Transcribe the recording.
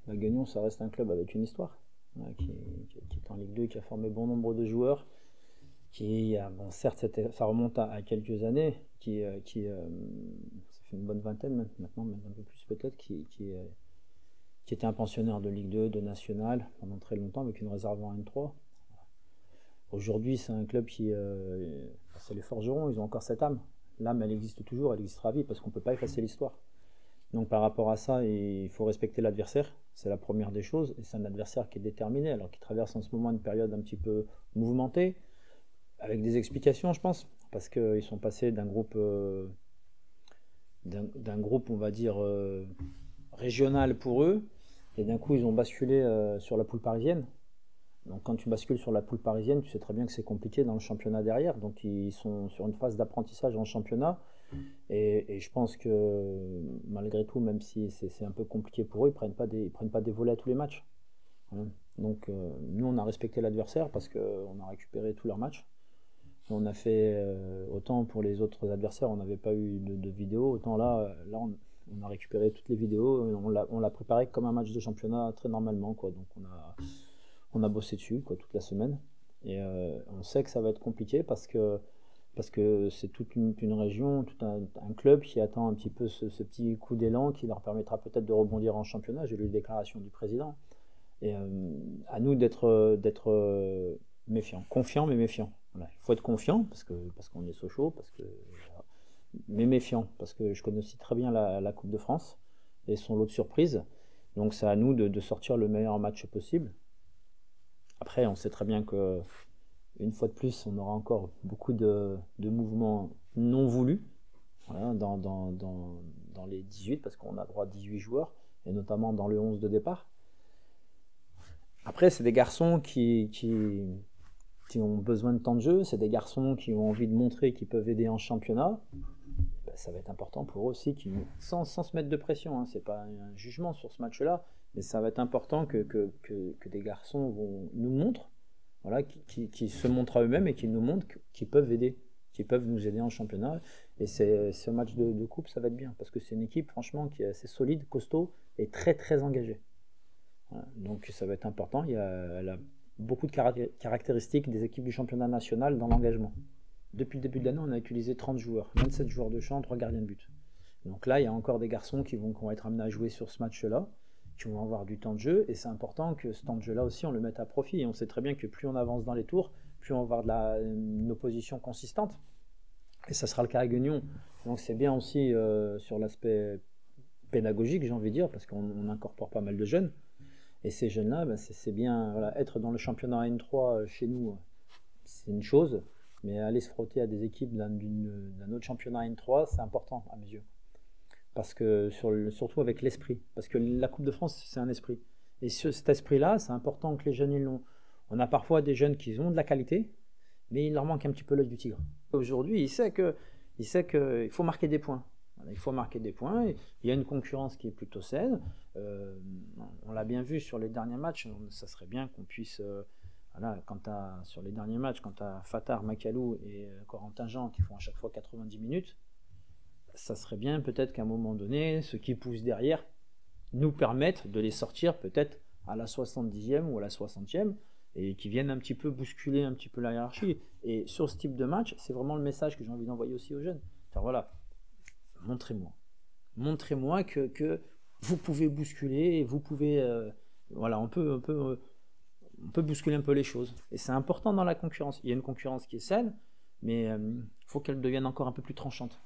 La Guignon, ça reste un club avec une histoire, qui est en Ligue 2, qui a formé bon nombre de joueurs, bon, certes, ça remonte à quelques années, ça fait une bonne vingtaine maintenant, même un peu plus peut-être, qui était un pensionnaire de Ligue 2, de National, pendant très longtemps, avec une réserve en N3. Aujourd'hui, c'est un club c'est les Forgerons, ils ont encore cette âme. L'âme, elle existe toujours, elle existera à vie, parce qu'on ne peut pas effacer l'histoire. Donc par rapport à ça, il faut respecter l'adversaire, c'est la première des choses, et c'est un adversaire qui est déterminé, alors qu'il traverse en ce moment une période un petit peu mouvementée, avec des explications, je pense, parce qu'ils sont passés d'un groupe, on va dire, régional pour eux, et d'un coup, ils ont basculé sur la poule parisienne. Donc quand tu bascules sur la poule parisienne, tu sais très bien que c'est compliqué dans le championnat derrière, donc ils sont sur une phase d'apprentissage en championnat, et je pense que malgré tout, même si c'est un peu compliqué pour eux, ils prennent pas des volets à tous les matchs. Donc nous, on a respecté l'adversaire parce qu'on a récupéré tous leurs matchs. On a fait autant pour les autres adversaires, on n'avait pas eu de vidéos, autant là on a récupéré toutes les vidéos, et on l'a préparé comme un match de championnat très normalement, quoi. Donc on a bossé dessus, quoi, toute la semaine, et on sait que ça va être compliqué parce que c'est toute une région, tout un club qui attend un petit peu ce petit coup d'élan qui leur permettra peut-être de rebondir en championnat. J'ai lu les déclarations du président, et à nous d'être méfiants, confiants mais méfiants. Voilà. Il faut être confiant parce qu'on est Sochaux, mais méfiant, parce que je connais aussi très bien la Coupe de France et son lot de surprises. Donc c'est à nous de sortir le meilleur match possible. Après, on sait très bien que une fois de plus, on aura encore beaucoup de mouvements non voulus, voilà, dans les 18, parce qu'on a droit à 18 joueurs, et notamment dans le 11 de départ. Après, c'est des garçons qui ont besoin de temps de jeu, c'est des garçons qui ont envie de montrer qu'ils peuvent aider en championnat. Ben, ça va être important pour eux aussi, sans se mettre de pression, hein, c'est pas un jugement sur ce match-là, mais ça va être important que des garçons nous montrent, voilà, qui se montrent à eux-mêmes et qui nous montrent qu'ils peuvent aider, qui peuvent nous aider en championnat. Et ce match de coupe, ça va être bien, parce que c'est une équipe franchement qui est assez solide, costaud et très très engagée. Voilà. Donc ça va être important. Elle a beaucoup de caractéristiques des équipes du championnat national dans l'engagement. Depuis le début de l'année, on a utilisé 30 joueurs, 27 joueurs de champ, 3 gardiens de but. Donc là, il y a encore des garçons qui vont être amenés à jouer sur ce match-là, qui vont avoir du temps de jeu, et c'est important que ce temps de jeu-là aussi, on le mette à profit. Et on sait très bien que plus on avance dans les tours, plus on va avoir une opposition consistante. Et ça sera le cas à Guignon. Donc c'est bien aussi sur l'aspect pédagogique, j'ai envie de dire, parce qu'on incorpore pas mal de jeunes. Et ces jeunes-là, ben c'est bien, voilà, être dans le championnat N3 chez nous, c'est une chose, mais aller se frotter à des équipes d'un autre championnat N3, c'est important à mes yeux. Parce que surtout avec l'esprit, parce que la Coupe de France, c'est un esprit. Et cet esprit-là, c'est important que les jeunes ils l'ont. On a parfois des jeunes qui ont de la qualité, mais il leur manque un petit peu l'œil du tigre. Aujourd'hui, il sait qu'il faut marquer des points. Voilà, il faut marquer des points. Il y a une concurrence qui est plutôt saine. On l'a bien vu sur les derniers matchs. Ça serait bien qu'on puisse, voilà, sur les derniers matchs, quand tu as Fatar, Macalou et Corentin Jean qui font à chaque fois 90 minutes, ça serait bien peut-être qu'à un moment donné, ceux qui poussent derrière nous permettent de les sortir peut-être à la 70e ou à la 60e, et qui viennent un petit peu bousculer un petit peu la hiérarchie. Et sur ce type de match, c'est vraiment le message que j'ai envie d'envoyer aussi aux jeunes. Alors voilà, montrez-moi que vous pouvez bousculer, vous pouvez, voilà, on peut bousculer un peu les choses. Et c'est important dans la concurrence. Il y a une concurrence qui est saine, mais il faut qu'elle devienne encore un peu plus tranchante.